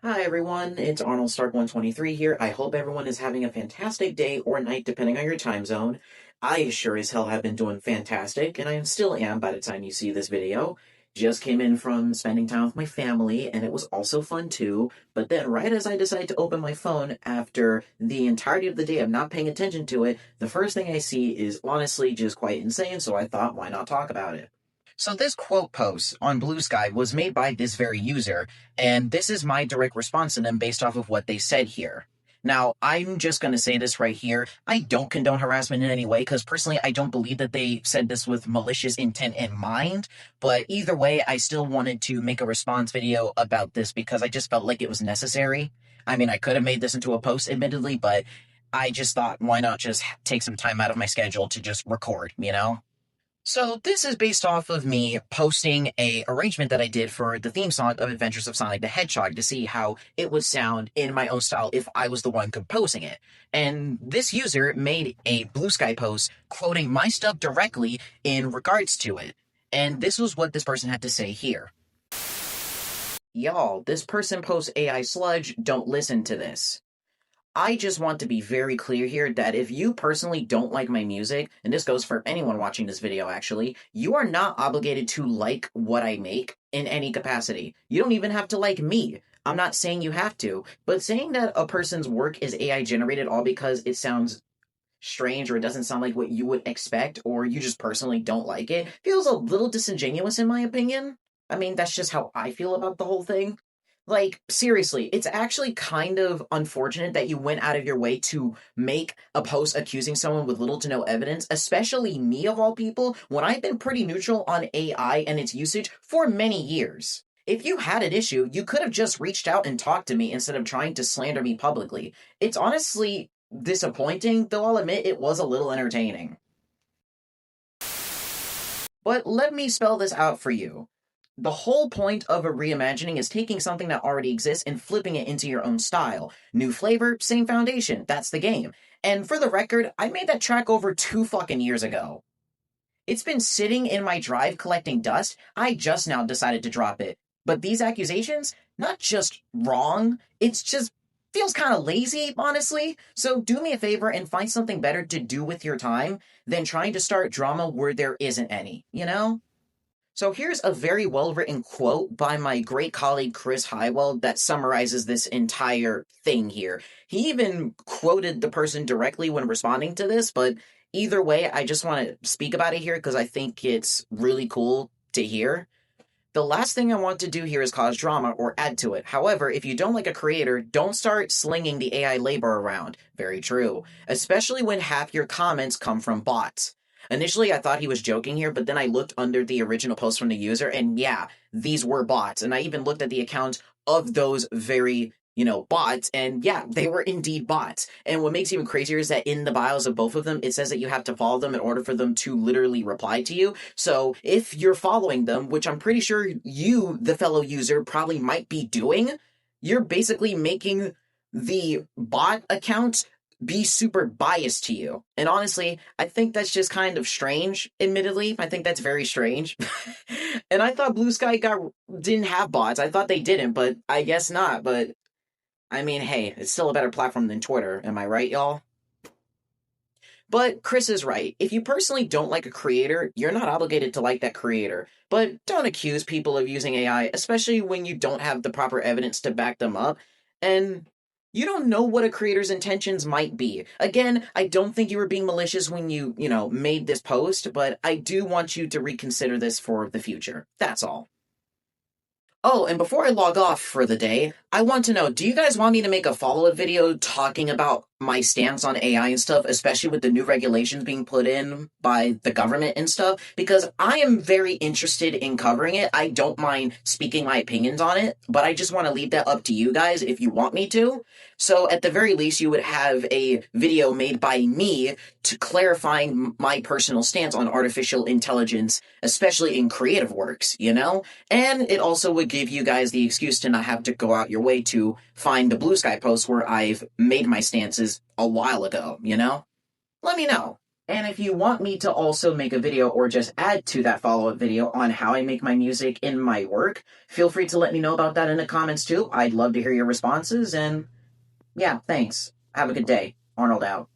Hi everyone, it's Arnold Stark 123 here. I hope everyone is having a fantastic day or night depending on your time zone. I sure as hell have been doing fantastic, and I still am by the time you see this video. Just came in from spending time with my family, and it was also fun too. But then, right as I decide to open my phone after the entirety of the day of not paying attention to it, the first thing I see is honestly just quite insane, so I thought, why not talk about it? So this quote post on Blue Sky was made by this very user, and this is my direct response to them based off of what they said here. Now, I'm just going to say this right here. I don't condone harassment in any way because personally, I don't believe that they said this with malicious intent in mind. But either way, I still wanted to make a response video about this because I just felt like it was necessary. I mean, I could have made this into a post, admittedly, but I just thought, why not just take some time out of my schedule to just record, you know? So this is based off of me posting a arrangement that I did for the theme song of Adventures of Sonic the Hedgehog to see how it would sound in my own style if I was the one composing it. And this user made a Blue Sky post quoting my stuff directly in regards to it. And this was what this person had to say here. Y'all, this person posts AI sludge, don't listen to this. I just want to be very clear here that if you personally don't like my music, and this goes for anyone watching this video actually, you are not obligated to like what I make in any capacity. You don't even have to like me. I'm not saying you have to, but saying that a person's work is AI generated all because it sounds strange or it doesn't sound like what you would expect or you just personally don't like it feels a little disingenuous in my opinion. I mean, that's just how I feel about the whole thing. Like, seriously, it's actually kind of unfortunate that you went out of your way to make a post accusing someone with little to no evidence, especially me of all people, when I've been pretty neutral on AI and its usage for many years. If you had an issue, you could have just reached out and talked to me instead of trying to slander me publicly. It's honestly disappointing, though I'll admit it was a little entertaining. But let me spell this out for you. The whole point of a reimagining is taking something that already exists and flipping it into your own style. New flavor, same foundation. That's the game. And for the record, I made that track over 2 fucking years ago. It's been sitting in my drive collecting dust. I just now decided to drop it. But these accusations, not just wrong, it's just feels kind of lazy, honestly. So do me a favor and find something better to do with your time than trying to start drama where there isn't any, you know? So here's a very well-written quote by my great colleague Chris Highwell that summarizes this entire thing here. He even quoted the person directly when responding to this, but either way, I just want to speak about it here because I think it's really cool to hear. The last thing I want to do here is cause drama or add to it. However, if you don't like a creator, don't start slinging the AI labor around. Very true. Especially when half your comments come from bots. Initially, I thought he was joking here, but then I looked under the original post from the user, and yeah, these were bots. And I even looked at the accounts of those very, bots, and yeah, they were indeed bots. And what makes it even crazier is that in the bios of both of them, it says that you have to follow them in order for them to literally reply to you. So if you're following them, which I'm pretty sure you, the fellow user, probably might be doing, you're basically making the bot account be super biased to you. And honestly, I think that's just kind of strange, admittedly. I think that's very strange. And I thought Blue Sky didn't have bots. I thought they didn't, but I guess not. But I mean, hey, it's still a better platform than Twitter. Am I right, y'all? But Chris is right. If you personally don't like a creator, you're not obligated to like that creator. But don't accuse people of using AI, especially when you don't have the proper evidence to back them up. And you don't know what a creator's intentions might be. Again, I don't think you were being malicious when you made this post, but I do want you to reconsider this for the future. That's all. Oh, and before I log off for the day, I want to know, do you guys want me to make a follow-up video talking about my stance on AI and stuff, especially with the new regulations being put in by the government and stuff? Because I am very interested in covering it. I don't mind speaking my opinions on it, but I just want to leave that up to you guys if you want me to. So at the very least, you would have a video made by me to clarifying my personal stance on artificial intelligence, especially in creative works, And it also would give you guys the excuse to not have to go out your way to find the Blue Sky post where I've made my stances a while ago, Let me know. And if you want me to also make a video or just add to that follow-up video on how I make my music in my work, feel free to let me know about that in the comments too. I'd love to hear your responses, and yeah, thanks. Have a good day. Arnold out.